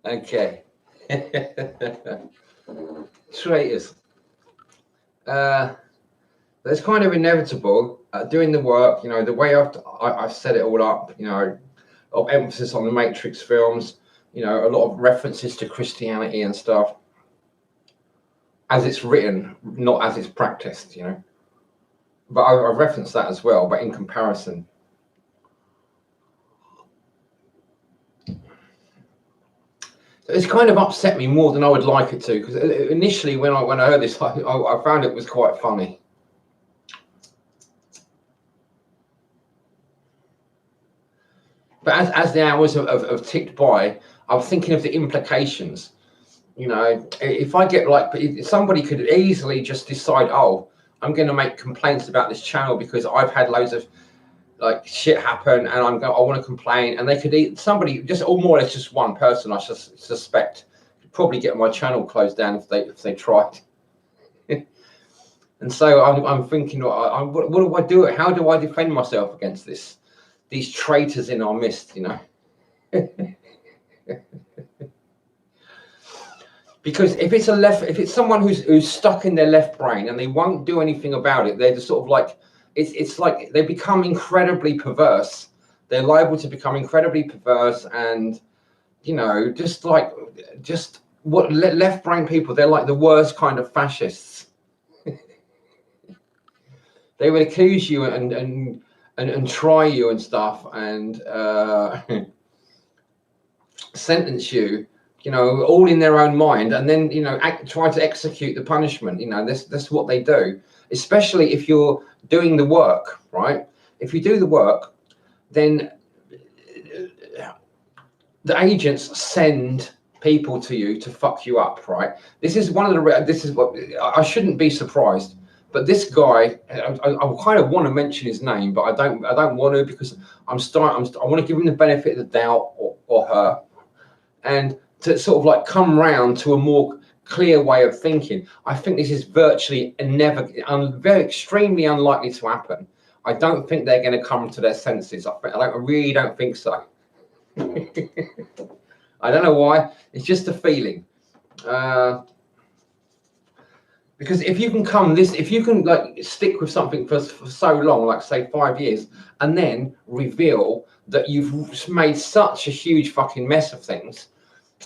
Okay. Traitors. It's kind of inevitable doing the work, you know, the way I've set it all up, you know, of emphasis on the Matrix films, you know, a lot of references to Christianity and stuff, as it's written, not as it's practiced, you know. But I've referenced that as well, but in comparison. It's kind of upset me more than I would like it to, because initially when I heard this, I found it was quite funny. But as the hours have ticked by, I'm thinking of the implications. You know, if I get like, if somebody could easily just decide, oh, I'm going to make complaints about this channel because I've had loads of like shit happen, and I want to complain, and they could somebody just, or more or less just one person, I suspect, could probably get my channel closed down if they tried. And so I'm thinking, what do I do? How do I defend myself against these traitors in our midst? You know. Because if it's someone who's stuck in their left brain and they won't do anything about it, they're just sort of like, it's like they become incredibly perverse. They're liable to become incredibly perverse, and you know, just what left brain people, they're like the worst kind of fascists. They would accuse you and try you and stuff, and sentence you, you know, all in their own mind, and then, you know, try to execute the punishment. You know, that's what they do, especially if you're doing the work, right? If you do the work, then the agents send people to you to fuck you up, right? This is one of the, this is what, I shouldn't be surprised, but this guy, I kind of want to mention his name, but I don't want to, because I want to give him the benefit of the doubt, or her, and to sort of like come round to a more clear way of thinking. I think this is virtually very extremely unlikely to happen. I don't think they're going to come to their senses. I really don't think so. I don't know why. It's just a feeling. Because if you can like stick with something for so long, like say 5 years, and then reveal that you've made such a huge fucking mess of things,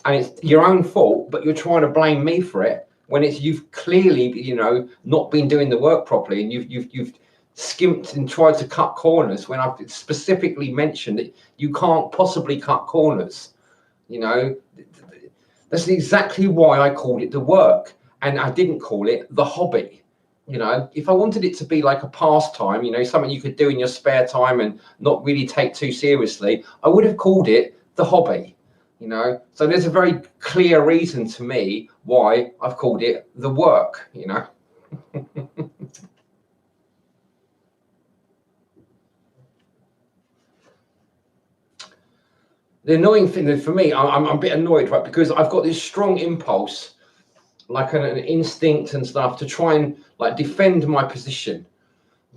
and it's your own fault, but you're trying to blame me for it, when you've clearly, you know, not been doing the work properly, and you've skimped and tried to cut corners when I've specifically mentioned that you can't possibly cut corners. You know, that's exactly why I called it the work, and I didn't call it the hobby. You know, if I wanted it to be like a pastime, you know, something you could do in your spare time and not really take too seriously, I would have called it the hobby. You know, so there's a very clear reason to me why I've called it the work, you know. The annoying thing for me, I'm a bit annoyed, right, because I've got this strong impulse, like an instinct and stuff, to try and like defend my position.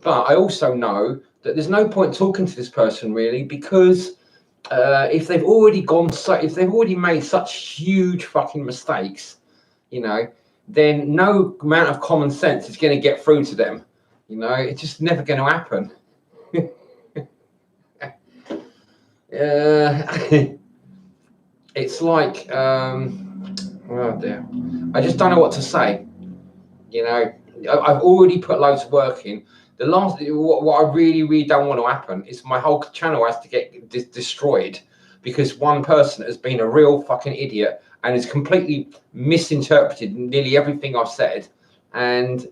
But I also know that there's no point talking to this person really, because if they've already made such huge fucking mistakes, you know, then no amount of common sense is going to get through to them. You know, it's just never going to happen. It's like, oh dear, I just don't know what to say. You know, I've already put loads of work in. What I really don't want to happen is my whole channel has to get destroyed because one person has been a real fucking idiot and has completely misinterpreted nearly everything I've said, and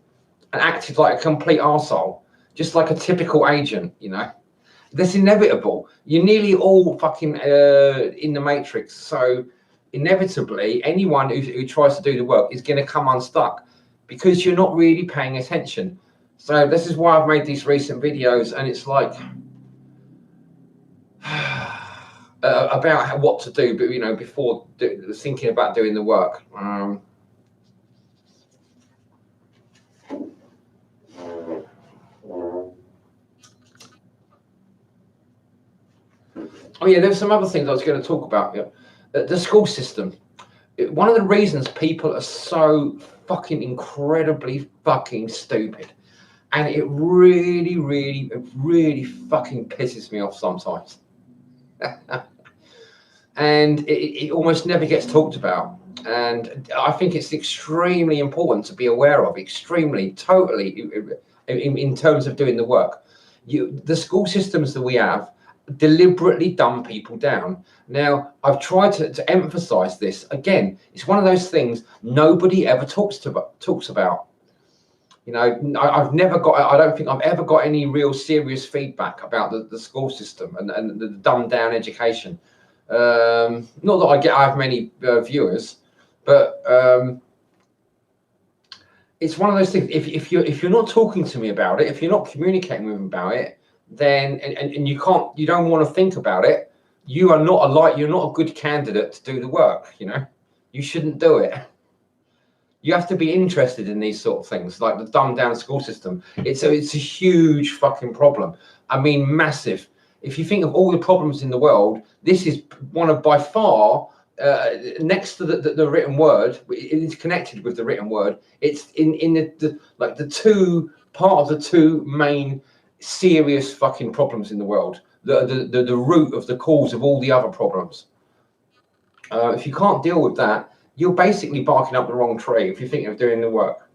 acted like a complete arsehole, just like a typical agent, you know. That's inevitable. You're nearly all fucking in the Matrix, so inevitably anyone who tries to do the work is going to come unstuck, because you're not really paying attention. So this is why I've made these recent videos, and it's like about what to do, but you know, before thinking about doing the work. Oh yeah, there's some other things I was going to talk about. Yeah. The school system. One of the reasons people are so fucking incredibly fucking stupid, and it really fucking pisses me off sometimes. And it almost never gets talked about. And I think it's extremely important to be aware of, extremely, totally, in terms of doing the work. The school systems that we have deliberately dumb people down. Now, I've tried to emphasize this. Again, it's one of those things nobody ever talks about. You know, I've never got, I don't think I've ever got any real serious feedback about the school system and the dumbed down education. Not that I have many viewers, but it's one of those things. If you're not talking to me about it, if you're not communicating with me about it, then and you don't want to think about it, you're not a good candidate to do the work. You know, you shouldn't do it. You have to be interested in these sort of things, like the dumbed down school system. It's a huge fucking problem. I mean, massive. If you think of all the problems in the world, this is one of by far next to the written word. It is connected with the written word. It's in the two part of the two main serious fucking problems in the world. The root of the cause of all the other problems. If you can't deal with that, you're basically barking up the wrong tree if you think of doing the work.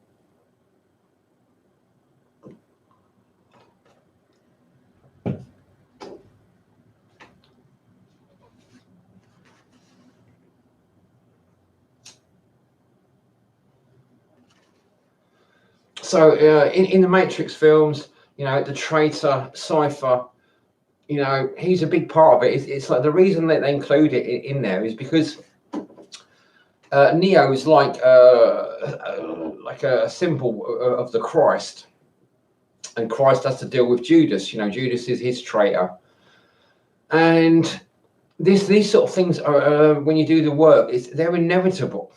So in the Matrix films, you know, the traitor, Cypher, you know, he's a big part of it. It's like the reason that they include it in there is because Neo is like a symbol of the Christ, and Christ has to deal with Judas. You know, Judas is his traitor, and these sort of things are when you do the work, they're inevitable.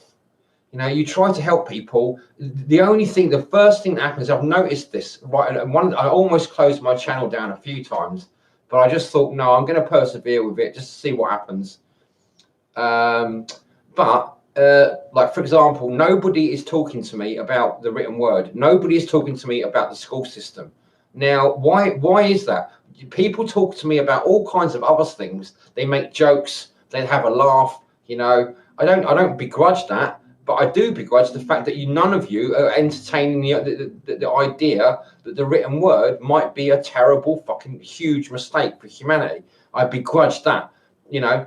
You know, you try to help people. The first thing that happens, I've noticed this, right? And I almost closed my channel down a few times, but I just thought, no, I'm going to persevere with it just to see what happens. Like, for example, nobody is talking to me about the written word. Nobody is talking to me about the school system. Now, why is that? People talk to me about all kinds of other things. They make jokes. They have a laugh. You know, I don't begrudge that, but I do begrudge the fact that none of you are entertaining the idea that the written word might be a terrible, fucking huge mistake for humanity. I begrudge that. You know,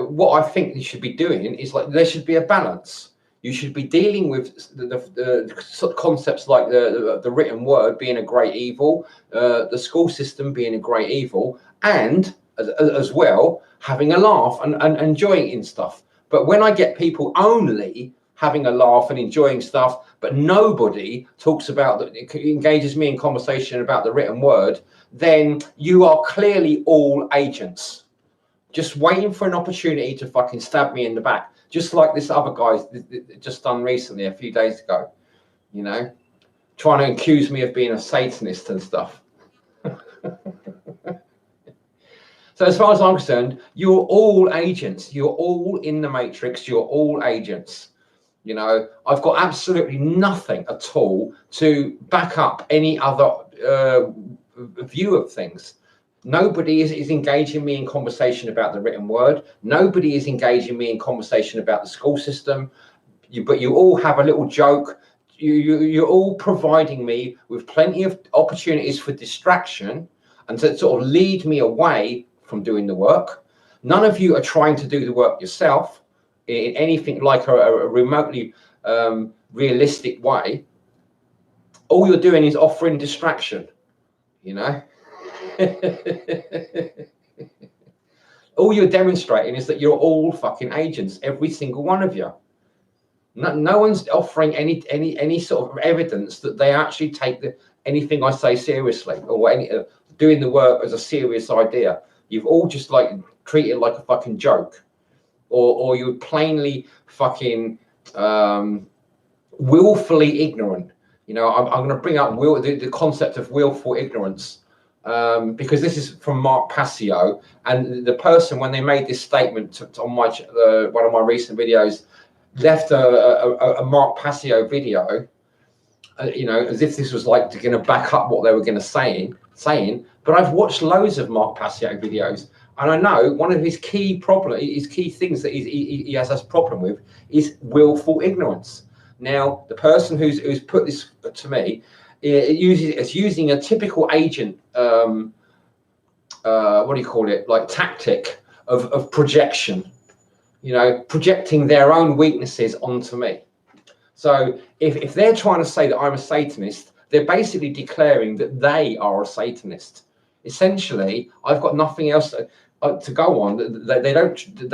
what I think you should be doing is like there should be a balance. You should be dealing with the concepts like the written word being a great evil, the school system being a great evil, and as well having a laugh and enjoying in stuff. But when I get people only having a laugh and enjoying stuff, but nobody talks about engages me in conversation about the written word, then you are clearly all agents, just waiting for an opportunity to fucking stab me in the back, just like this other guy just done recently a few days ago, you know, trying to accuse me of being a Satanist and stuff. So as far as I'm concerned, you're all agents. You're all in the Matrix. You're all agents. You know, I've got absolutely nothing at all to back up any other view of things. Nobody is engaging me in conversation about the written word. Nobody is engaging me in conversation about the school system. But you all have a little joke. You're all providing me with plenty of opportunities for distraction and to sort of lead me away from doing the work. None of you are trying to do the work yourself in anything like a remotely realistic way. All you're doing is offering distraction, you know. All you're demonstrating is that you're all fucking agents, every single one of you. No one's offering any sort of evidence that they actually take anything I say seriously, or doing the work as a serious idea. You've all just like treated like a fucking joke, or you're plainly fucking willfully ignorant. You know, I'm going to bring up the concept of willful ignorance. because this is from Mark Passio, and the person, when they made this statement on my one of my recent videos, left a Mark Passio video, you know, as if this was like going to back up what they were going to saying. But I've watched loads of Mark Passio videos, and I know one of his key things that he has a problem with is willful ignorance. Now, the person who's put this to me, it's using a typical agent, what do you call it, like tactic of projection, you know, projecting their own weaknesses onto me. So if they're trying to say that I'm a Satanist, they're basically declaring that they are a Satanist. Essentially, I've got nothing else to go on. They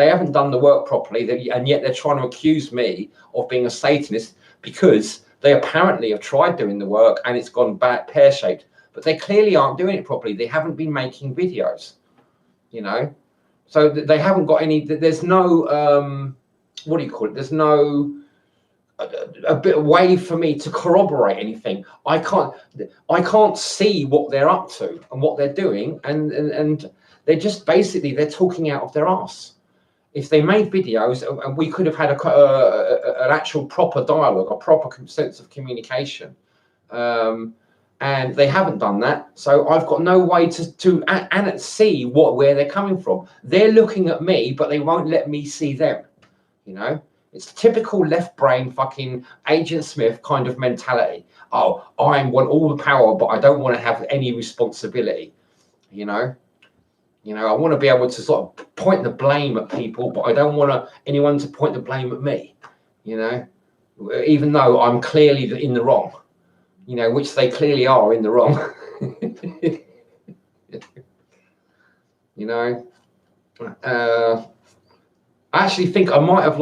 haven't done the work properly, and yet they're trying to accuse me of being a Satanist because they apparently have tried doing the work and it's gone back pear-shaped. But they clearly aren't doing it properly. They haven't been making videos, you know. So they haven't got any. There's no what do you call it? There's no a bit of way for me to corroborate anything. I can't see what they're up to and what they're doing, and they're just basically they're talking out of their arse. If they made videos and we could have had an actual proper dialogue, a proper sense of communication, and they haven't done that, so I've got no way to see where they're coming from. They're looking at me, but they won't let me see them. You know, it's typical left brain fucking Agent Smith kind of mentality. Oh, I want all the power, but I don't want to have any responsibility. You know, I want to be able to sort of point the blame at people, but I don't want anyone to point the blame at me. You know, even though I'm clearly in the wrong. You know, which they clearly are in the wrong. You know, I actually think I might have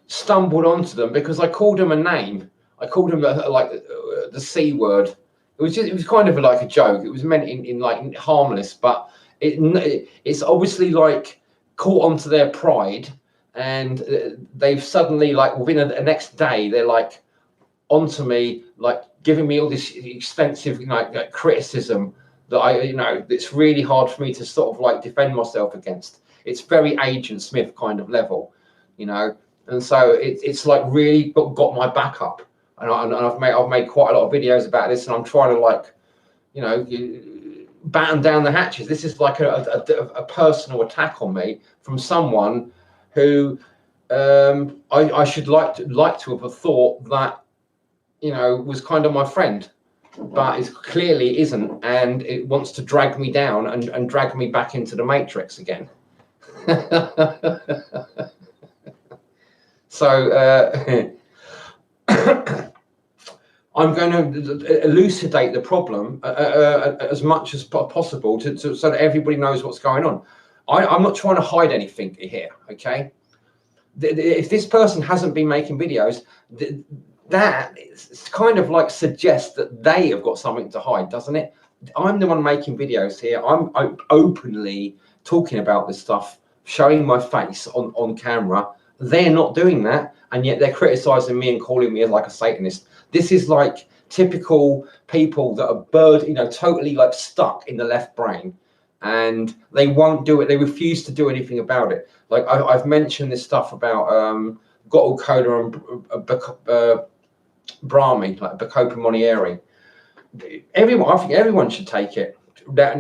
stumbled onto them because I called them a name. I called them the C word. It was kind of like a joke. It was meant in like harmless, but it's obviously like caught onto their pride, and they've suddenly within the next day they're like onto me, like giving me all this expensive criticism that it's really hard for me to sort of defend myself against. It's very Agent Smith kind of level, and so it's like really got my back up, and I've made quite a lot of videos about this, and I'm trying to batten down the hatches. This is like a personal attack on me from someone who I should like to have thought that was kind of my friend, but it clearly isn't, and it wants to drag me down and drag me back into the matrix again. So I'm going to elucidate the problem as much as possible so that everybody knows what's going on. I'm not trying to hide anything here, okay? If this person hasn't been making videos, that kind of suggests that they have got something to hide, doesn't it? I'm the one making videos here. I'm openly talking about this stuff, showing my face on camera. They're not doing that, and yet they're criticizing me and calling me like a Satanist. This is like typical people that are totally stuck in the left brain, and they won't do it. They refuse to do anything about it. Like I've mentioned this stuff about Gottal Cola and Brahmi, like Bacopa Monieri. I think everyone should take it. That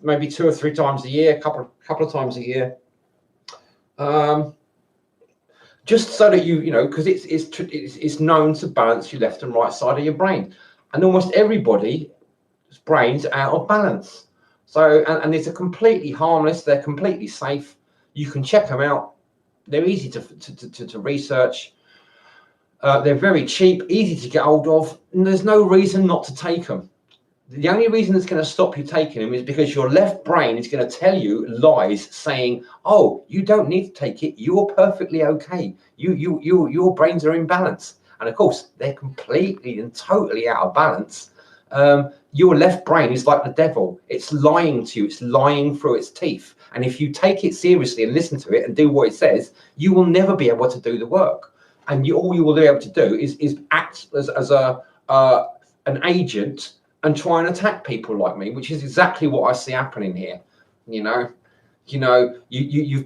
maybe 2 or 3 times a year, couple of times a year, just so that because it's known to balance your left and right side of your brain, and almost everybody's brain's out of balance. So and these are completely harmless. They're completely safe. You can check them out. They're easy to research. They're very cheap, easy to get hold of, and there's no reason not to take them. The only reason that's going to stop you taking them is because your left brain is going to tell you lies, saying, "Oh, you don't need to take it. You're perfectly okay. Your brains are in balance." And of course, they're completely and totally out of balance. Your left brain is like the devil. It's lying to you. It's lying through its teeth. And if you take it seriously and listen to it and do what it says, you will never be able to do the work. And all you will be able to do is act as an agent and try and attack people like me, which is exactly what I see happening here. You've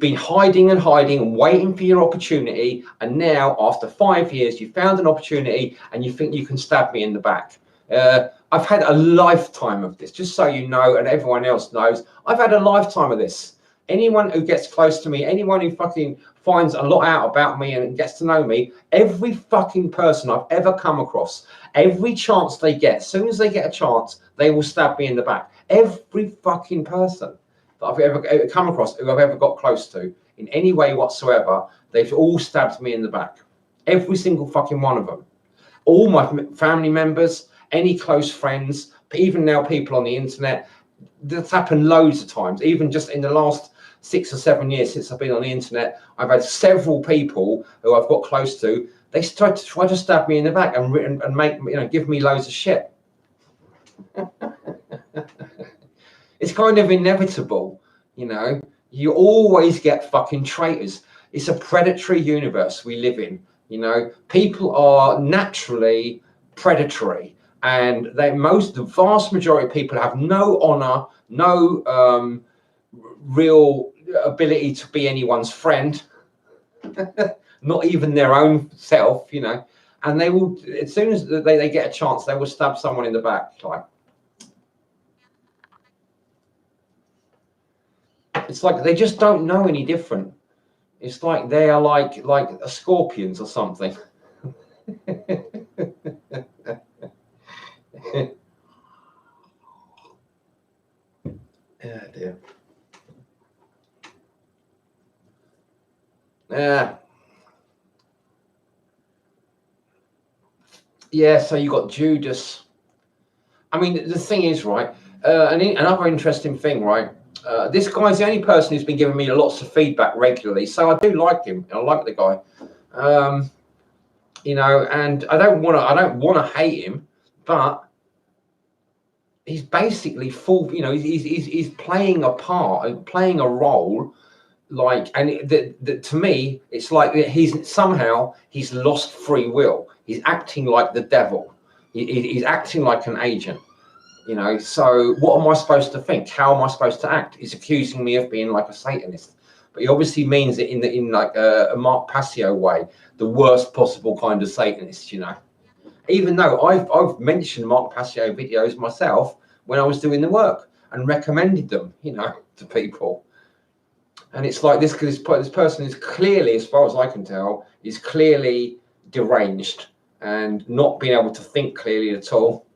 been hiding and waiting for your opportunity, and now after 5 years you found an opportunity and you think you can stab me in the back. I've had a lifetime of this, just so you know, and everyone else knows. I've had a lifetime of this. Anyone who gets close to me, anyone who fucking finds a lot out about me and gets to know me, every fucking person I've ever come across, every chance they get, as soon as they get a chance, they will stab me in the back. Every fucking person that I've ever come across, who I've ever got close to, in any way whatsoever, they've all stabbed me in the back. Every single fucking one of them. All my family members, any close friends, even now people on the internet. That's happened loads of times. Even just in the last 6 or 7 years since I've been on the internet, I've had several people who I've got close to. They try to stab me in the back and make, give me loads of shit. It's kind of inevitable, You always get fucking traitors. It's a predatory universe we live in. People are naturally predatory, and the vast majority of people have no honor, no real ability to be anyone's friend, not even their own self, and they will, as soon as they get a chance, they will stab someone in the back. It's like they just don't know any different. It's like they are like scorpions or something. Yeah, dear. Yeah, so you got Judas. I mean, the thing is, right, another interesting thing, right, this guy's the only person who's been giving me lots of feedback regularly, so I do like him. I like the guy, and I don't want to hate him, but he's basically full. He's playing a part, playing a role. To me, it's like he's lost free will. He's acting like the devil. He's acting like an agent. So what am I supposed to think? How am I supposed to act? He's accusing me of being like a Satanist, but he obviously means it in like a Mark Passio way, the worst possible kind of Satanist. Even though I've mentioned Mark Passio videos myself when I was doing the work and recommended them, to people. And it's like this person is clearly, as far as I can tell, is clearly deranged and not being able to think clearly at all.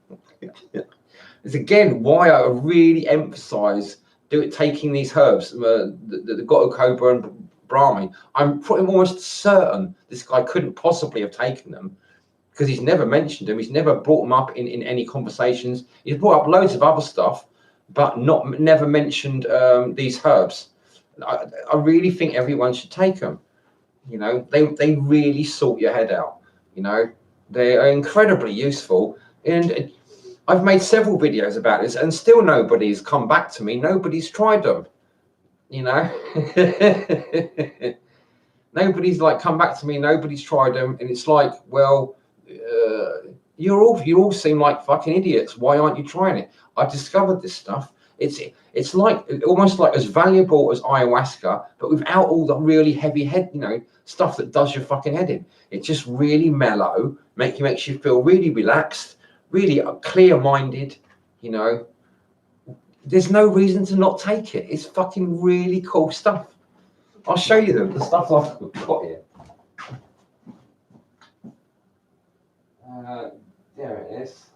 It's again why I really emphasize taking these herbs, the Gotu Cobra and Brahmi. I'm pretty almost certain this guy couldn't possibly have taken them because he's never mentioned them. He's never brought them up in any conversations. He's brought up loads of other stuff, but never mentioned these herbs. I really think everyone should take them. They really sort your head out. They are incredibly useful, and I've made several videos about this, and still nobody's come back to me. Nobody's tried them. Nobody's come back to me. Nobody's tried them, and it's like, well, you all seem like fucking idiots. Why aren't you trying it? I discovered this stuff. It's like almost like as valuable as ayahuasca, but without all the really heavy head, stuff that does your fucking head in. It's just really mellow, makes you feel really relaxed, really clear-minded. There's no reason to not take it. It's fucking really cool stuff. I'll show you the stuff I've got here. There it is.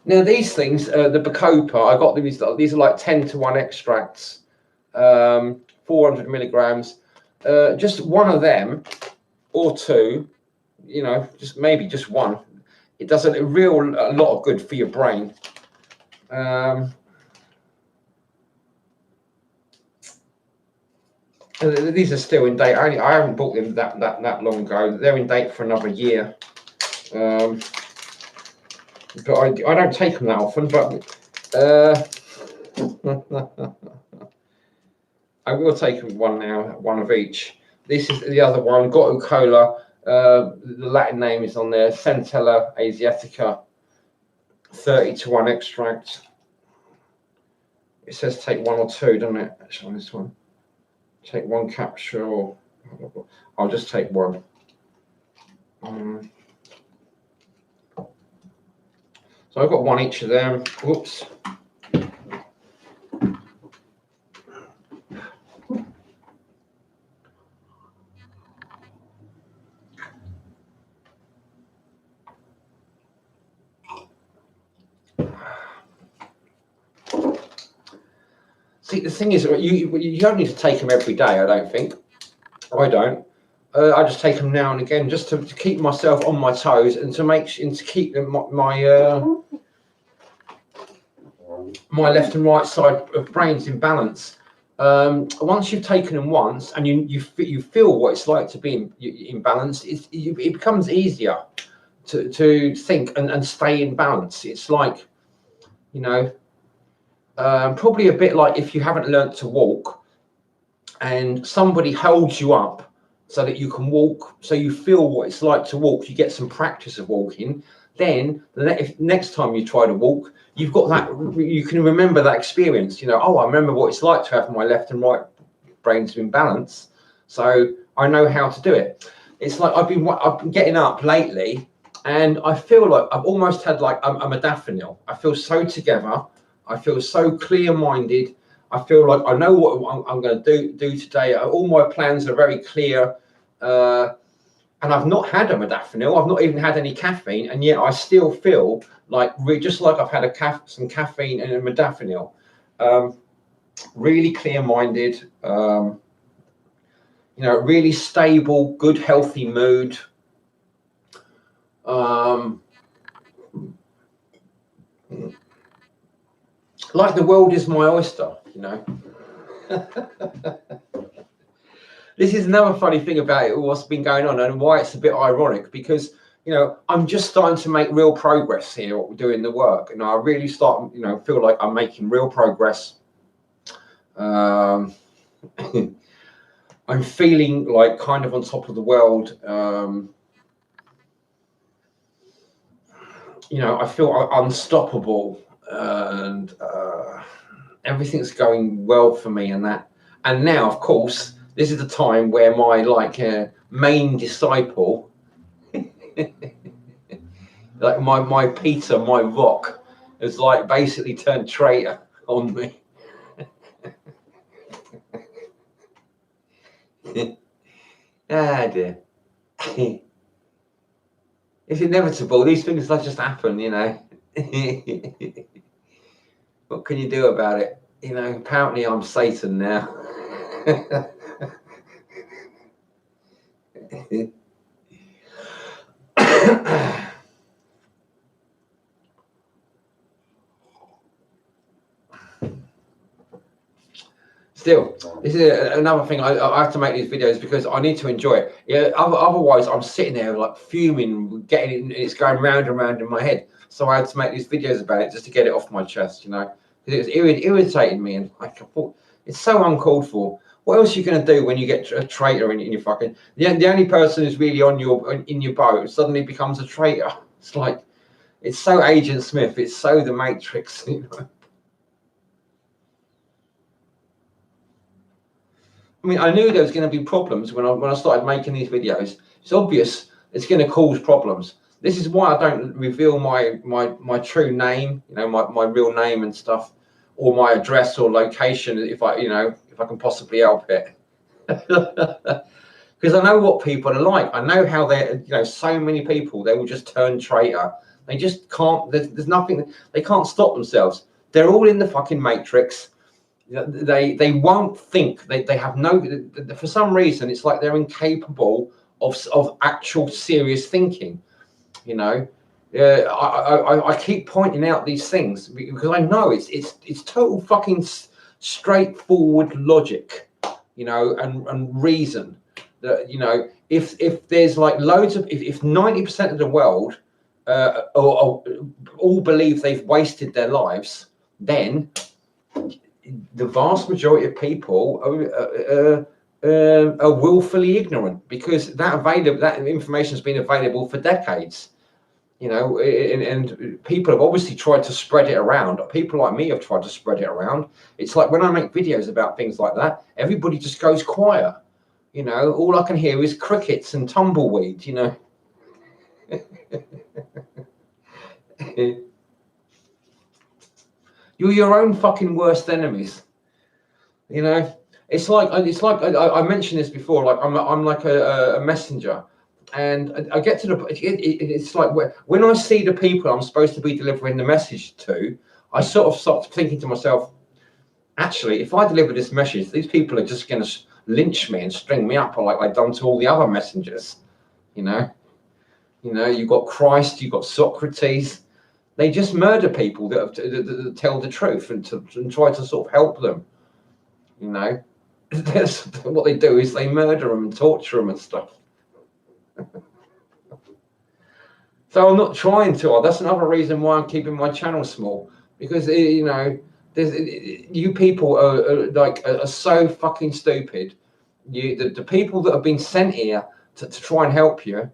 Now these things, the Bacopa, I got these are like 10-to-1 extracts, 400 milligrams. Just one of them or two, just one. It does a lot of good for your brain. These are still in date. I haven't bought them that long ago. They're in date for another year. But I don't take them that often. But I will take one now, one of each. This is the other one, Gotu Cola The Latin name is on there, Centella asiatica, 30-1 extract. It says take 1 or 2, doesn't it? Actually, on this one, take 1 capsule. I'll just take 1. So I've got 1 each of them. Whoops. See, the thing is, you don't need to take them every day, I don't think. I don't. I just take them now and again, just to keep myself on my toes and to keep my left and right side of brains in balance. Once you've taken them once and you feel what it's like to be in balance, it becomes easier to think and stay in balance. It's like, you know, probably a bit like if you haven't learnt to walk and somebody holds you up so that you can walk, so you feel what it's like to walk, you get some practice of walking, then next time you try to walk, you've got that, you can remember that experience, you know, oh, I remember what it's like to have my left and right brains in balance, so I know how to do it. It's like I've been getting up lately and I feel like I've almost had like a modafinil. I feel so together, I feel so clear-minded. I feel like I know what I'm going to do today. All my plans are very clear, and I've not had a modafinil. I've not even had any caffeine, and yet I still feel like just like I've had some caffeine and a modafinil. Really clear-minded, you know, really stable, good, healthy mood. Like the world is my oyster, you know. This is another funny thing about it, what's been going on and why it's a bit ironic, because, you know, I'm just starting to make real progress here doing the work. And I really start, you know, feel like I'm making real progress. I'm feeling like kind of on top of the world. You know, I feel unstoppable, and everything's going well for me and that. And now, of course, this is the time where my main disciple, like my Peter, my rock, has like basically turned traitor on me. Ah dear. It's inevitable. These things just happen, you know. What can you do about it? You know, apparently I'm Satan now. Still, this is another thing. I have to make these videos because I need to enjoy it. Yeah, otherwise I'm sitting there like fuming, getting it, and it's going round and round in my head. So I had to make these videos about it just to get it off my chest, you know, because it was irritating me, and I thought it's so uncalled for. What else are you going to do when you get a traitor in your fucking? The only person who's really in your boat suddenly becomes a traitor. It's like, it's so Agent Smith. It's so The Matrix, you know. I mean, I knew there was going to be problems when I started making these videos. It's obvious it's going to cause problems. This is why I don't reveal my true name, you know, my real name and stuff, or my address or location if I can possibly help it. Because I know what people are like. I know how they're, you know, so many people, they will just turn traitor. They just can't, there's nothing, they can't stop themselves. They're all in the fucking matrix. They won't think. They have no, for some reason it's like they're incapable of actual serious thinking, you know. I keep pointing out these things because I know it's total fucking straightforward logic, you know, and reason that, you know, if there's like loads of, if 90% of the world or all believe they've wasted their lives, then the vast majority of people are willfully ignorant, because that information has been available for decades. And people have obviously tried to spread it around. People like me have tried to spread it around. It's like when I make videos about things like that, everybody just goes quiet. All I can hear is crickets and tumbleweed. You're your own fucking worst enemies. It's like I mentioned this before. Like I'm like a messenger, and I get to it's like when I see the people I'm supposed to be delivering the message to, I sort of start thinking to myself, actually, if I deliver this message, these people are just going to lynch me and string me up like they've done to all the other messengers. You've got Christ, you've got Socrates. They just murder people that tell the truth and try to sort of help them. That's what they do, is they murder them and torture them and stuff. So I'm not trying to. That's another reason why I'm keeping my channel small, because you people are so fucking stupid. The people that have been sent here to try and help you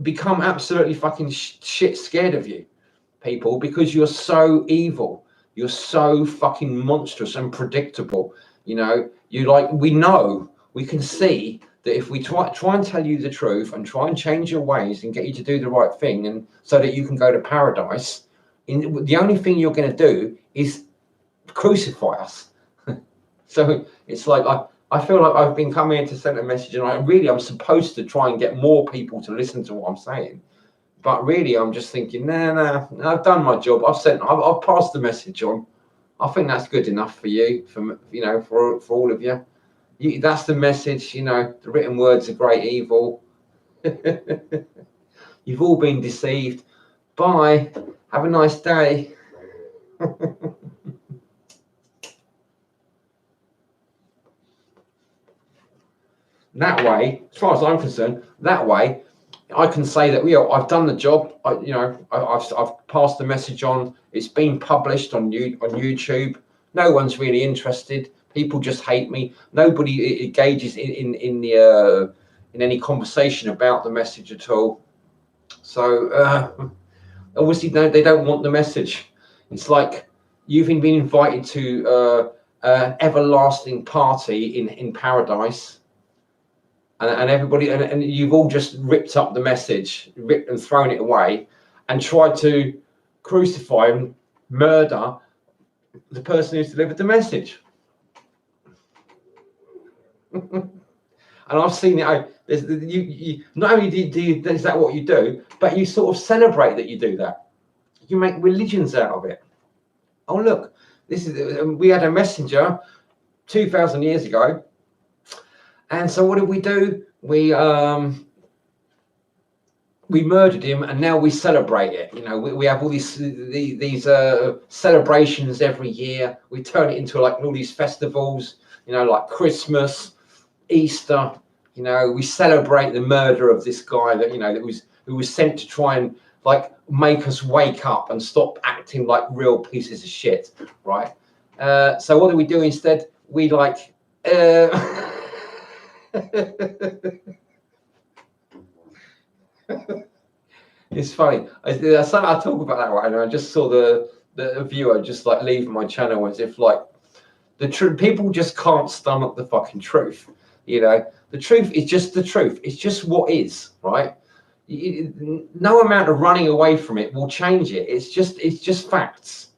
become absolutely fucking shit scared of you people, because you're so evil. You're so fucking monstrous and predictable. We can see that if we try and tell you the truth and try and change your ways and get you to do the right thing, and so that you can go to paradise, the only thing you're going to do is crucify us. So it's like I feel like I've been coming here to send a message, and I'm supposed to try and get more people to listen to what I'm saying. But really, I'm just thinking, nah, I've done my job. I've passed the message on. I think that's good enough for you, for all of you. That's the message. The written words are great evil. You've all been deceived. Bye. Have a nice day. That way, as far as I'm concerned, I can say that I've done the job. I've passed the message on. It's been published on YouTube. No one's really interested. People just hate me. Nobody engages in any conversation about the message at all. So obviously, no, they don't want the message. It's like you've been invited to an everlasting party in paradise. And everybody, and you've all just ripped up the message, ripped and thrown it away, and tried to crucify and murder the person who's delivered the message. And I've seen it. You not only is that what you do, but you sort of celebrate that you do that. You make religions out of it. Oh look, we had a messenger 2,000 years ago. And so what did we do? We murdered him, and now we celebrate it. We have all these celebrations every year. We turn it into like all these festivals, like Christmas, Easter. We celebrate the murder of this guy who was sent to try and like make us wake up and stop acting like real pieces of shit, right? So what do we do instead? We like. It's funny. I talk about that, right? And I just saw the viewer just like leave my channel as if like people just can't stomach the fucking truth. The truth is just the truth. It's just what is, right? No amount of running away from it will change it. It's just facts.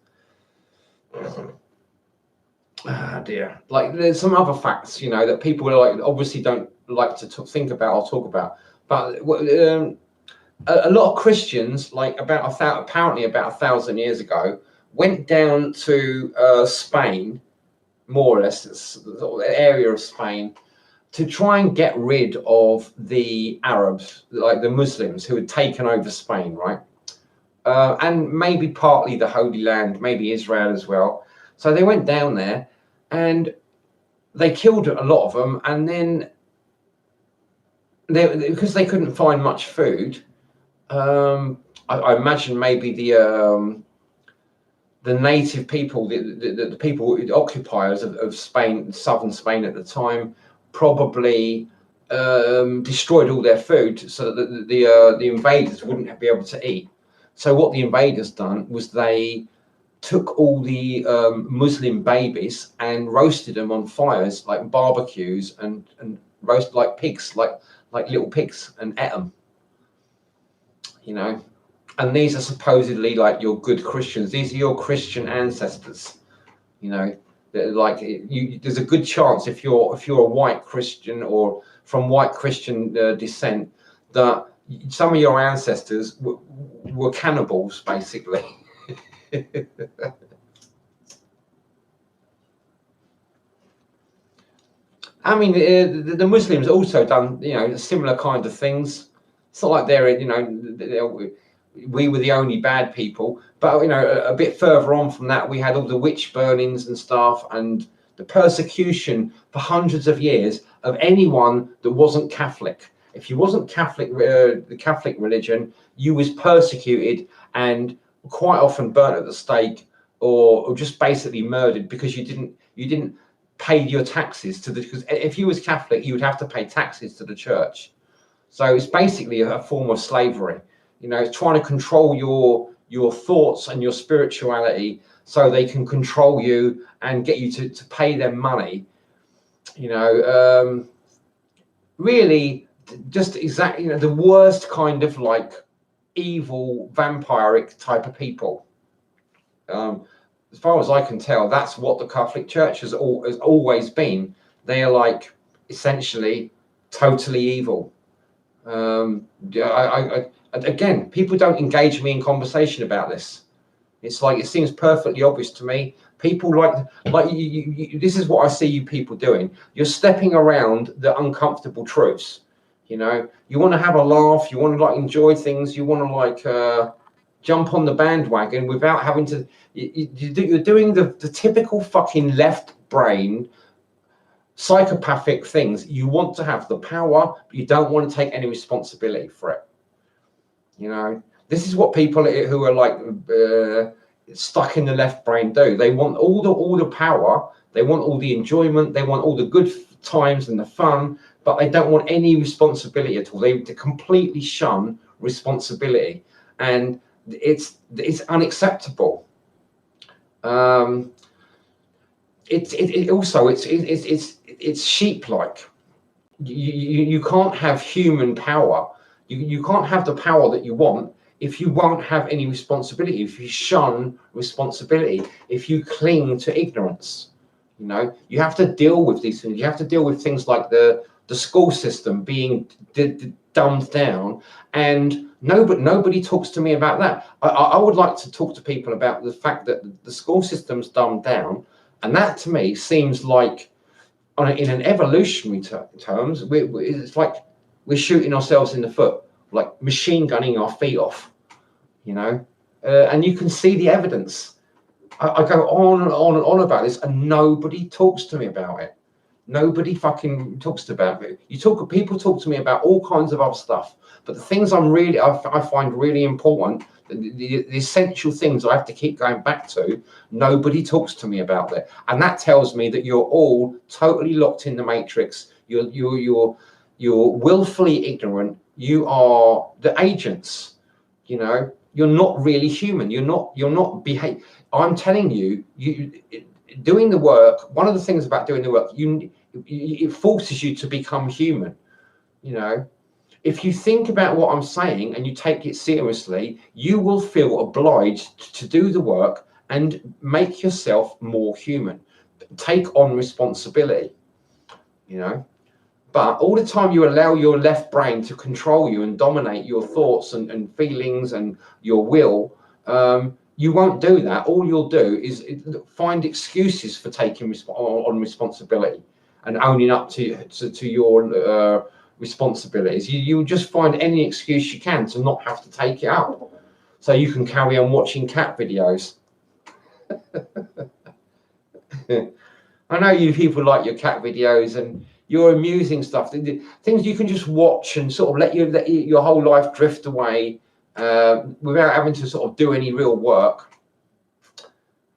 Ah, dear. Like there's some other facts, that people like obviously don't like to think about or talk about. But a lot of Christians, like apparently about 1,000 years ago, went down to Spain, more or less, the area of Spain, to try and get rid of the Arabs, like the Muslims who had taken over Spain, right? And maybe partly the Holy Land, maybe Israel as well. So they went down there and they killed a lot of them. And then because they couldn't find much food, I imagine maybe the native people, the people, the occupiers of Spain, southern Spain at the time, probably destroyed all their food so that the invaders wouldn't be able to eat. So what the invaders done was they took all the Muslim babies and roasted them on fires, like barbecues, and roasted like pigs, like little pigs, and ate them. You know, and these are supposedly like your good Christians. These are your Christian ancestors. You know, like there's a good chance if you're a white Christian or from white Christian descent that some of your ancestors were cannibals, basically. I mean, the Muslims also done, you know, similar kind of things. It's not like they're, you know, we were the only bad people, but, you know, a bit further on from that, we had all the witch burnings and stuff, and the persecution for hundreds of years of anyone that wasn't Catholic. If you wasn't Catholic, the Catholic religion, you was persecuted and quite often burnt at the stake, or just basically murdered because you didn't pay your taxes to the, because if you was Catholic, you would have to pay taxes to the church. So it's basically a form of slavery. You know, it's trying to control your thoughts and your spirituality so they can control you and get you to pay them money. You know, really just exactly, you know, the worst kind of like evil vampiric type of people. As far as I can tell, that's what the Catholic Church has always been. They are like essentially totally evil. Again, people don't engage me in conversation about this. It's like, it seems perfectly obvious to me. People like you, this is what I see you people doing. You're stepping around the uncomfortable truths. You know, you want to have a laugh, you want to like enjoy things, you want to like jump on the bandwagon without having to. You're doing the typical fucking left brain psychopathic things. You want to have the power, but you don't want to take any responsibility for it. You know, this is what people who are like stuck in the left brain do. They want all the power, they want all the enjoyment, they want all the good times and the fun, but they don't want any responsibility at all. They completely shun responsibility, and it's unacceptable. It's sheep-like. You can't have human power. You can't have the power that you want if you won't have any responsibility, if you shun responsibility, if you cling to ignorance. You know, you have to deal with these things. You have to deal with things like the school system being dumbed down, and nobody talks to me about that. I would like to talk to people about the fact that the school system's dumbed down, and that to me seems like, in an evolutionary terms, it's like we're shooting ourselves in the foot, like machine gunning our feet off, you know. And you can see the evidence. I go on and on and on about this, and nobody talks to me about it. Nobody fucking talks about it. People talk to me about all kinds of other stuff, but the things I find really important, the essential things I have to keep going back to, nobody talks to me about that. And that tells me that you're all totally locked in the matrix. You're willfully ignorant. You are the agents. You know, you're not really human. You're not behave. I'm telling you, doing the work. One of the things about doing the work, it forces you to become human. You know, if you think about what I'm saying and you take it seriously, you will feel obliged to do the work and make yourself more human. Take on responsibility, you know. But all the time you allow your left brain to control you and dominate your thoughts and feelings and your will, you won't do that. All you'll do is find excuses for taking on responsibility and owning up to your responsibilities. You'll just find any excuse you can to not have to take it up, so you can carry on watching cat videos. I know you people like your cat videos and your amusing stuff, things you can just watch and sort of let your whole life drift away without having to sort of do any real work.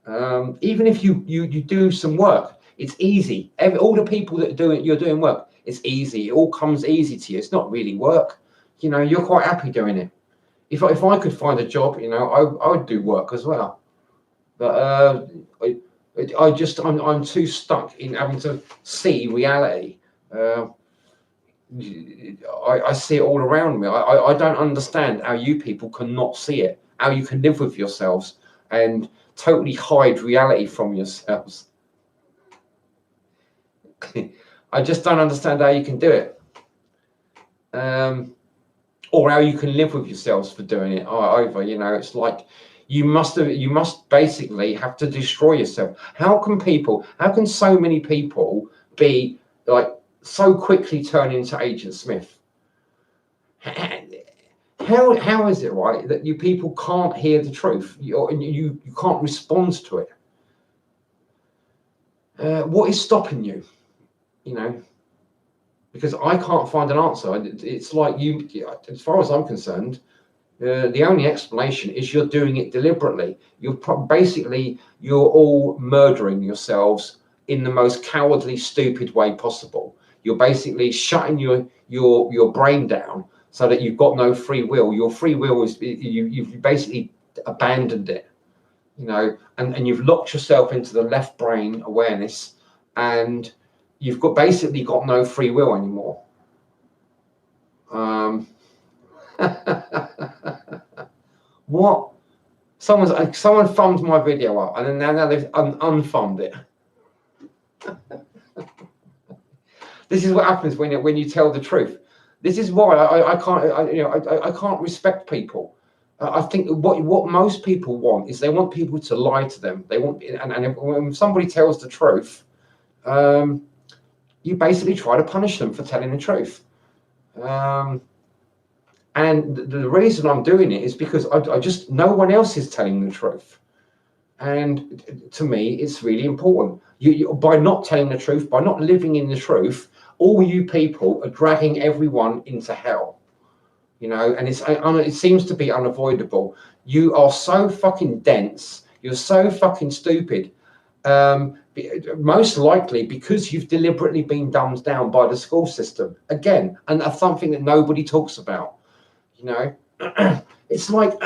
Even if you do some work, it's easy. All the people that you're doing work, it's easy. It all comes easy to you. It's not really work. You know, you're quite happy doing it. If I could find a job, you know, I would do work as well. But I'm too stuck in having to see reality. I see it all around me. I don't understand how you people cannot see it. How you can live with yourselves and totally hide reality from yourselves. I just don't understand how you can do it, or how you can live with yourselves for doing it either. You know, it's like you must basically have to destroy yourself. How can so many people be like so quickly turn into Agent Smith? How is it, right, that you people can't hear the truth? You can't respond to it. What is stopping you? You know, because I can't find an answer. It's like you, as far as I'm concerned, the only explanation is you're doing it deliberately. You're all murdering yourselves in the most cowardly, stupid way possible. You're basically shutting your brain down so that you've got no free will. Your free will is you've basically abandoned it, you know, and you've locked yourself into the left brain awareness, and you've basically got no free will anymore. What? Someone thumbed my video up, and then now they've unfthumbed it. This is what happens when you tell the truth. This is why I can't respect people. I think what most people want is they want people to lie to them. They want, and when somebody tells the truth, you basically try to punish them for telling the truth. And the reason I'm doing it is because I just, no one else is telling the truth. And to me, it's really important. By not telling the truth, by not living in the truth, all you people are dragging everyone into hell. You know, and it seems to be unavoidable. You are so fucking dense. You're so fucking stupid. Most likely because you've deliberately been dumbed down by the school system. Again, and that's something that nobody talks about. You know, it's like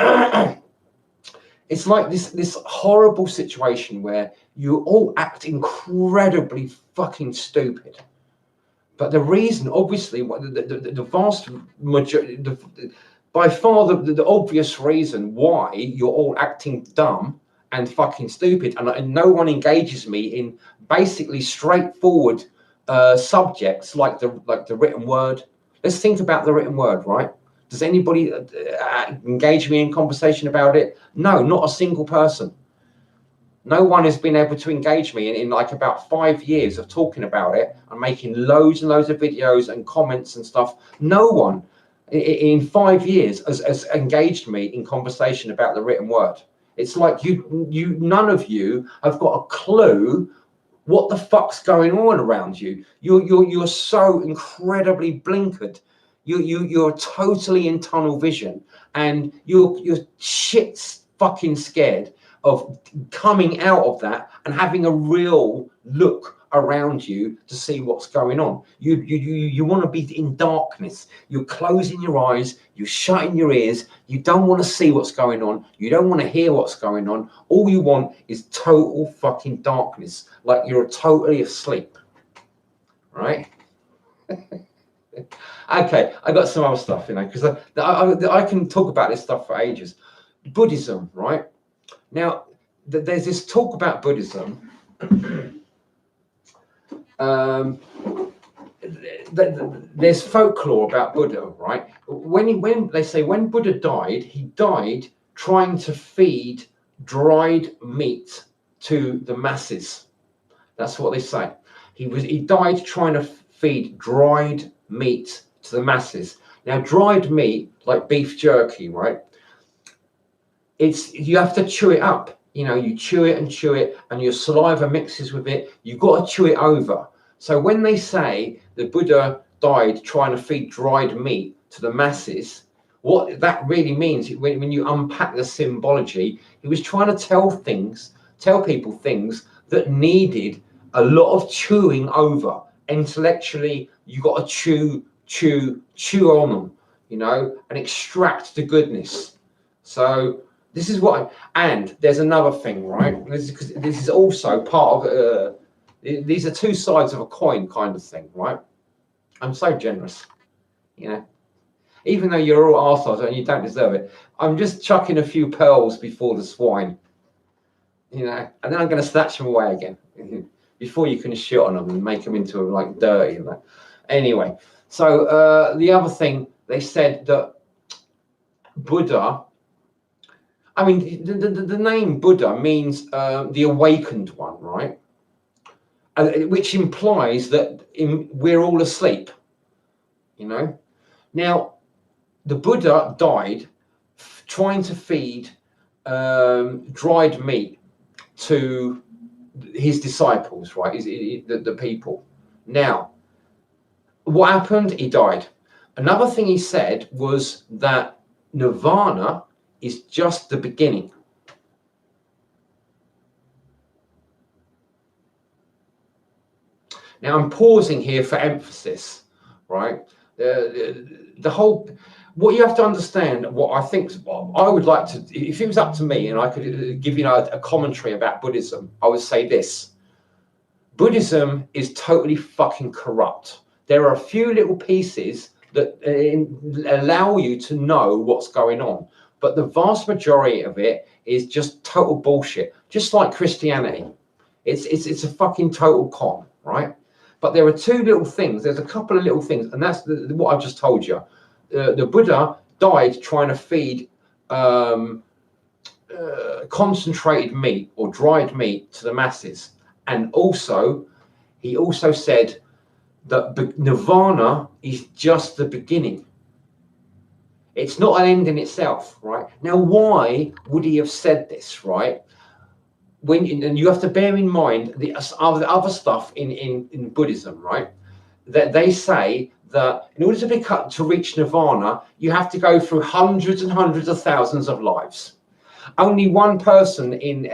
this horrible situation where you all act incredibly fucking stupid. But the reason, obviously, the vast majority, by far the obvious reason why you're all acting dumb and fucking stupid, and no one engages me in basically straightforward subjects like the written word. Let's think about the written word, right? Does anybody engage me in conversation about it? No, not a single person. No one has been able to engage me in like about 5 years of talking about it and making loads and loads of videos and comments and stuff. No one in 5 years has engaged me in conversation about the written word. It's like none of you have got a clue what the fuck's going on around you. You're so incredibly blinkered. You're totally in tunnel vision, and you're shit fucking scared of coming out of that and having a real look around you to see what's going on. You want to be in darkness. You're closing your eyes, you're shutting your ears, you don't want to see what's going on, you don't want to hear what's going on. All you want is total fucking darkness, like you're totally asleep, right? Okay, I got some other stuff, you know, because I can talk about this stuff for ages. Buddhism, right? Now, there's this talk about Buddhism. There's folklore about Buddha, right? When they say when Buddha died, he died trying to feed dried meat to the masses. That's what they say. He died trying to feed dried meat to the masses. Now, dried meat, like beef jerky, right? You have to chew it up. You know, you chew it, and your saliva mixes with it. You've got to chew it over. So when they say the Buddha died trying to feed dried meat to the masses, what that really means, when you unpack the symbology, he was trying to tell things tell people things that needed a lot of chewing over. Intellectually, you got to chew on them, you know, and extract the goodness. So this is what, and there's another thing, right? This is also part of, these are two sides of a coin kind of thing, right? I'm so generous, you know, even though you're all arseholes and you don't deserve it. I'm just chucking a few pearls before the swine, you know, and then I'm going to snatch them away again before you can shit on them and make them into like dirty, you know. Anyway, so the other thing they said that Buddha, I mean, the name Buddha means the awakened one, right? Which implies that we're all asleep, you know. Now, the Buddha died trying to feed dried meat to his disciples, right? The people. Now, what happened? He died. Another thing he said was that nirvana is just the beginning. Now, I'm pausing here for emphasis, right? The whole, what you have to understand, what I think, I would like to, if it was up to me and I could give you a commentary about Buddhism, I would say this. Buddhism is totally fucking corrupt. There are a few little pieces that allow you to know what's going on, but the vast majority of it is just total bullshit. Just like Christianity, it's a fucking total con, right? But there are two little things. There's a couple of little things, and that's what I've just told you. The Buddha died trying to feed concentrated meat or dried meat to the masses, and also he also said that nirvana is just the beginning. It's not an end in itself, right? Now, why would he have said this, right? And you have to bear in mind the other stuff in Buddhism, right? That they say that in order to reach nirvana, you have to go through hundreds and hundreds of thousands of lives. Only one person in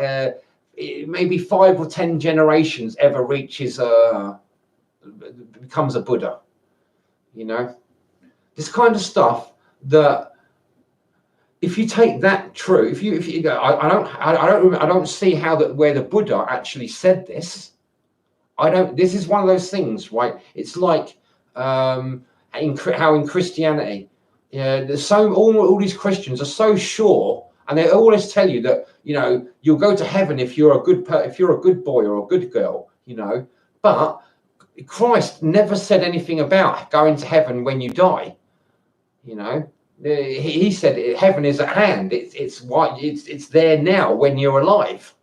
maybe 5 or 10 generations ever reaches becomes a Buddha. You know, this kind of stuff that. If you take that true, if you go, I don't see how that where the Buddha actually said this. This is one of those things, right? It's like how in Christianity, yeah, there's all these Christians are so sure, and they always tell you that, you know, you'll go to heaven if you're a good boy or a good girl, you know. But Christ never said anything about going to heaven when you die, you know. He said heaven is at hand. It's there now when you're alive.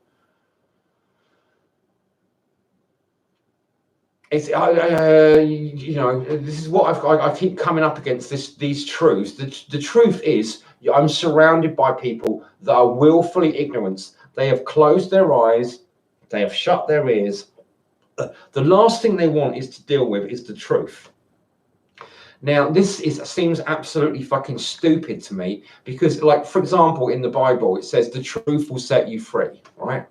It's you know, this is what I keep coming up against these truths. The truth is, I'm surrounded by people that are willfully ignorant. They have closed their eyes. They have shut their ears. The last thing they want is to deal with is the truth. Now, seems absolutely fucking stupid to me because, like, for example, in the Bible, it says the truth will set you free, right?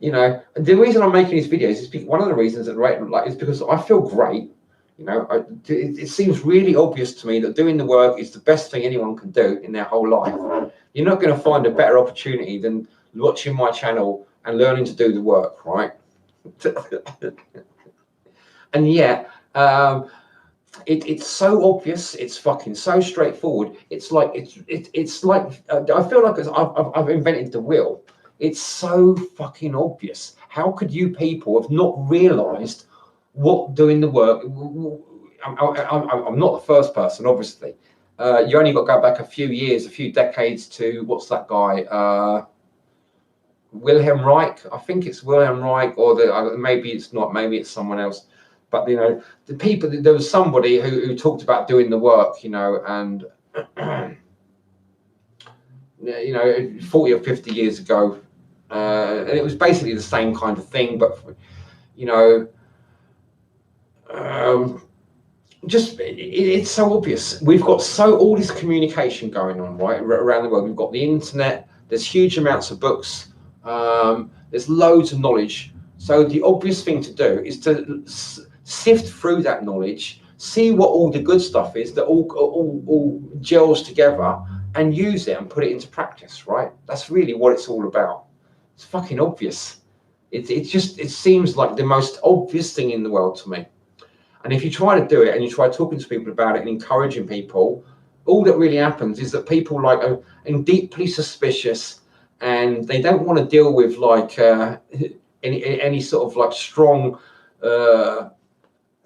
You know, the reason I'm making these videos is one of the reasons that is because I feel great. You know, it seems really obvious to me that doing the work is the best thing anyone can do in their whole life. You're not going to find a better opportunity than watching my channel and learning to do the work, right? And yet, it's so obvious. It's fucking so straightforward. It's like it's like I feel like I've invented the wheel. It's so fucking obvious. How could you people have not realised what doing the work? I'm not the first person, obviously. You only got to go back a few years, a few decades to what's that guy? Wilhelm Reich. I think it's Wilhelm Reich, or maybe it's not. Maybe it's someone else. But, you know, there was somebody who talked about doing the work, you know, and, you know, 40 or 50 years ago. And it was basically the same kind of thing. But, you know, it's so obvious. We've got all this communication going on, right, around the world. We've got the internet. There's huge amounts of books. There's loads of knowledge. So the obvious thing to do is to sift through that knowledge, see what all the good stuff is that all gels together, and use it and put it into practice, right? That's really what it's all about. It's fucking obvious. It seems like the most obvious thing in the world to me. And if you try to do it and you try talking to people about it and encouraging people, all that really happens is that people like are deeply suspicious, and they don't want to deal with like any sort of like strong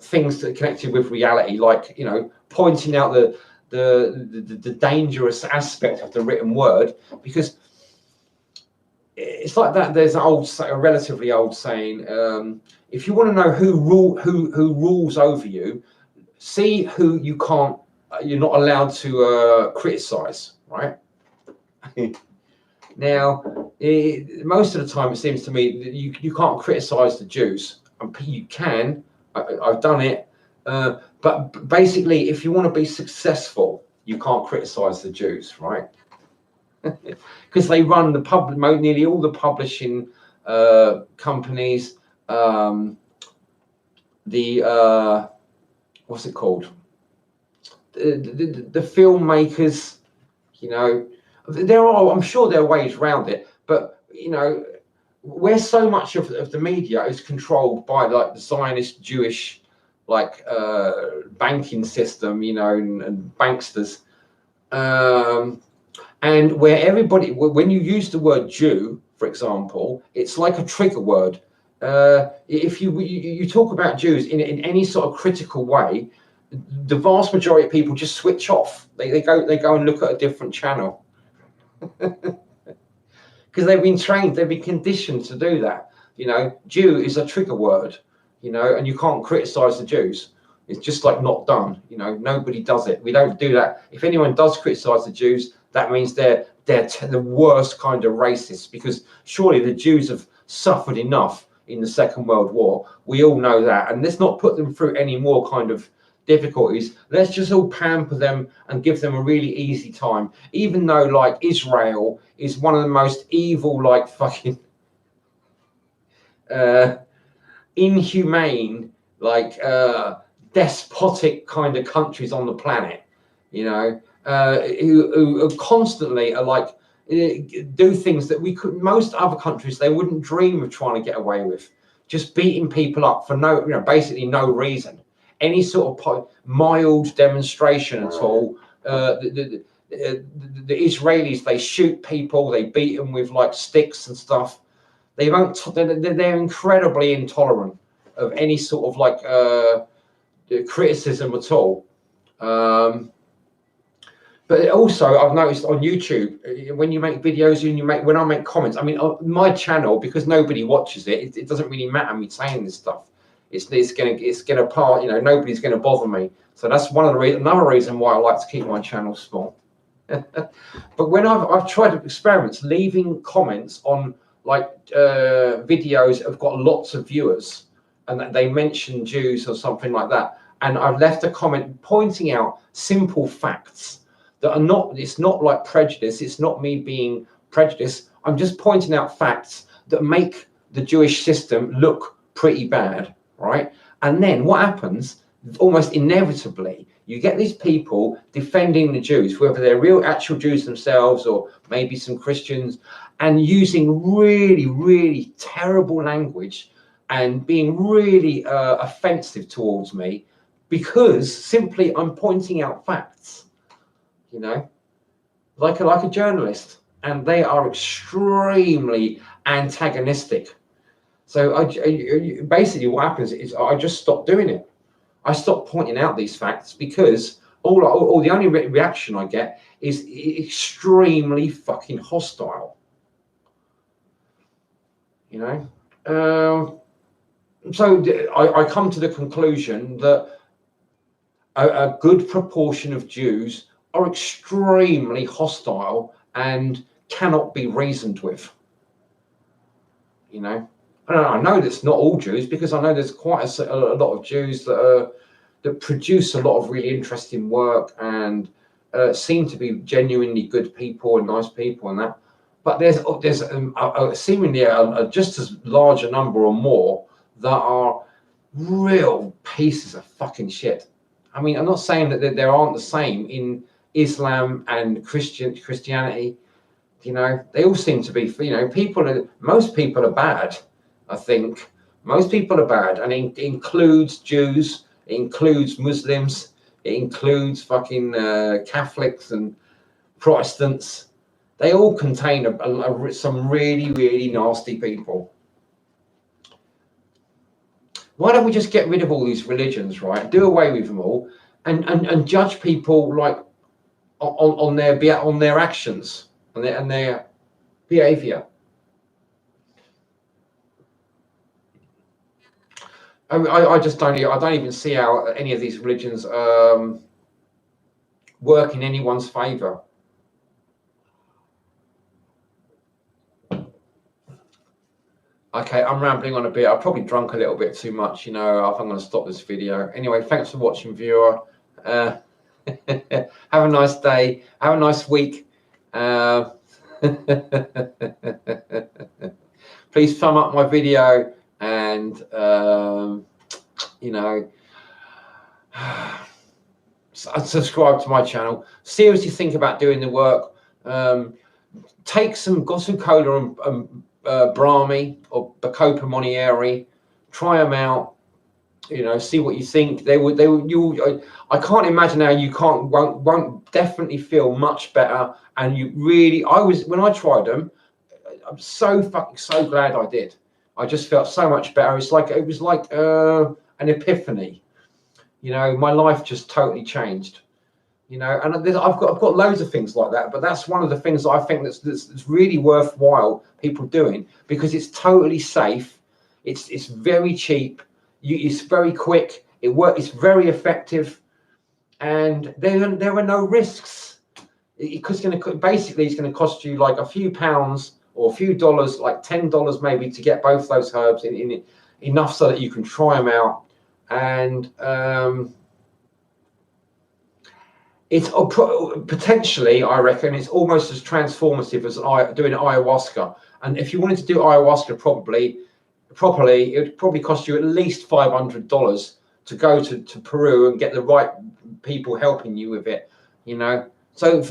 things that are connected with reality, like, you know, pointing out the dangerous aspect of the written word, because it's like that. There's a relatively old saying: if you want to know who rules over you, see who you can't, you're not allowed to criticize, right? Now, most of the time, it seems to me that you can't criticize the Jews. You can. I've done it, but basically, if you want to be successful, you can't criticize the Jews, right? Because they run nearly all the publishing companies, what's it called? The filmmakers, you know, I'm sure there are ways around it, but, you know, where so much of the media is controlled by like the Zionist Jewish like banking system, you know, and banksters, and where everybody, when you use the word Jew, for example, it's like a trigger word. If you talk about Jews in any sort of critical way, the vast majority of people just switch off. They go and look at a different channel. Because they've been trained, they've been conditioned to do that. You know, Jew is a trigger word, you know, and you can't criticize the Jews. It's just like not done. You know, nobody does it. We don't do that. If anyone does criticize the Jews, that means they're the worst kind of racists, because surely the Jews have suffered enough in the Second World War. We all know that. And let's not put them through any more kind of difficulties. Let's just all pamper them and give them a really easy time, even though like Israel is one of the most evil, like fucking inhumane, like despotic kind of countries on the planet, you know, who constantly are like do things that most other countries, they wouldn't dream of trying to get away with, just beating people up for no, you know, basically no reason. Any sort of mild demonstration at all. The Israelis, they shoot people, they beat them with like sticks and stuff. They won't. They're incredibly intolerant of any sort of like criticism at all. But also, I've noticed on YouTube, when you make videos and when I make comments, I mean, on my channel, because nobody watches it, it doesn't really matter me saying this stuff. It's gonna part, you know, nobody's gonna bother me. So that's another reason why I like to keep my channel small. But when I've tried experiments, leaving comments on like videos have got lots of viewers, and they mention Jews or something like that, and I've left a comment pointing out simple facts that are not. It's not like prejudice. It's not me being prejudiced. I'm just pointing out facts that make the Jewish system look pretty bad, right? And then what happens? Almost inevitably, you get these people defending the Jews, whether they're real actual Jews themselves or maybe some Christians, and using really, really terrible language and being really offensive towards me, because simply I'm pointing out facts, you know, like a journalist, and they are extremely antagonistic. So basically what happens is I just stop doing it. I stopped pointing out these facts, because the only reaction I get is extremely fucking hostile. You know, so I come to the conclusion that a good proportion of Jews are extremely hostile and cannot be reasoned with. You know. I know that's not all Jews, because I know there's quite a lot of Jews that produce a lot of really interesting work and seem to be genuinely good people and nice people and that. but there's seemingly just as large a number or more that are real pieces of fucking shit. I mean, I'm not saying that there aren't the same in Islam and Christianity. You know, they all seem to be. You know, most people are bad. I think most people are bad, and it includes Jews, it includes Muslims, it includes fucking Catholics and Protestants. They all contain some really, really nasty people. Why don't we just get rid of all these religions, right? Do away with them all, and judge people like on their actions and their behavior. I just don't. I don't even see how any of these religions work in anyone's favour. Okay, I'm rambling on a bit. I've probably drunk a little bit too much. You know, I think I'm going to stop this video. Anyway, thanks for watching, viewer. Have a nice day. Have a nice week. Please thumb up my video and you know, subscribe to my channel. Seriously think about doing the work. Take some Gosu Cola and Brahmi or Bacopa Monieri, try them out, you know, see what you think. I can't imagine how you won't definitely feel much better. And you really, when I tried them, I'm so glad I did. I just felt so much better. It was like an epiphany, you know. My life just totally changed, you know. And I've got loads of things like that, but that's one of the things that I think that's really worthwhile people doing, because it's totally safe, it's very cheap, it's very quick, it's very effective, and there are no risks. Because it's going to cost you like a few pounds or a few dollars, like $10 maybe, to get both those herbs in enough so that you can try them out. And it's potentially, I reckon, it's almost as transformative as doing ayahuasca. And if you wanted to do ayahuasca properly, it would probably cost you at least $500 to go to Peru and get the right people helping you with it, you know. So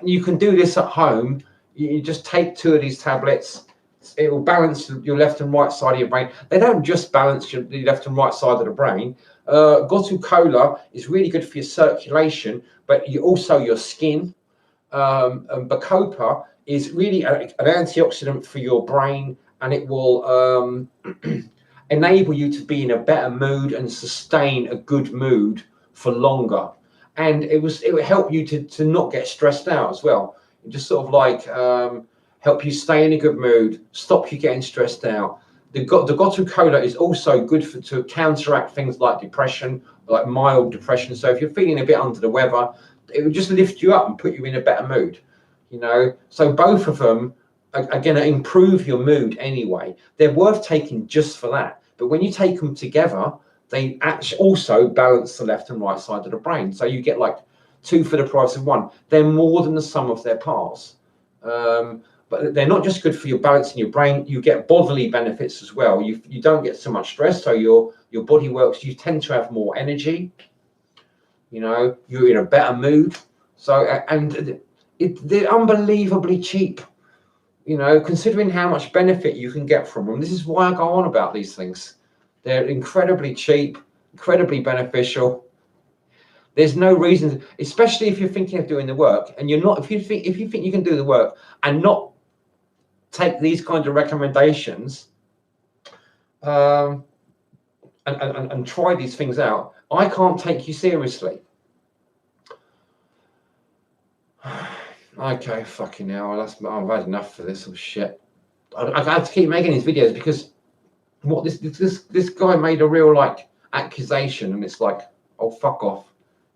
you can do this at home. You just take 2 of these tablets. It will balance your left and right side of your brain. They don't just balance the left and right side of the brain. Gotu Kola is really good for your circulation, but also your skin. And Bacopa is really an antioxidant for your brain, and it will enable you to be in a better mood and sustain a good mood for longer. And it would help you to not get stressed out as well. It just sort of like help you stay in a good mood, stop you getting stressed out. The Gotu Kola is also good to counteract things like depression, like mild depression. So if you're feeling a bit under the weather, it would just lift you up and put you in a better mood, you know. So both of them are going to improve your mood anyway. They're worth taking just for that. But when you take them together, they actually also balance the left and right side of the brain. So you get like 2 for the price of 1. They're more than the sum of their parts. But they're not just good for your balance in your brain. You get bodily benefits as well. You don't get so much stress, so your body works. You tend to have more energy. You know, you're in a better mood. So and they're unbelievably cheap. You know, considering how much benefit you can get from them. This is why I go on about these things. They're incredibly cheap, incredibly beneficial. There's no reason, especially if you're thinking of doing the work, and you're not. If you think you can do the work and not take these kinds of recommendations, and try these things out, I can't take you seriously. Okay, fucking hell, I've had enough for this shit. I have to keep making these videos because what this guy made a real like accusation, and it's like, oh, fuck off,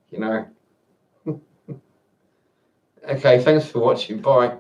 you know. Okay, thanks for watching. Bye.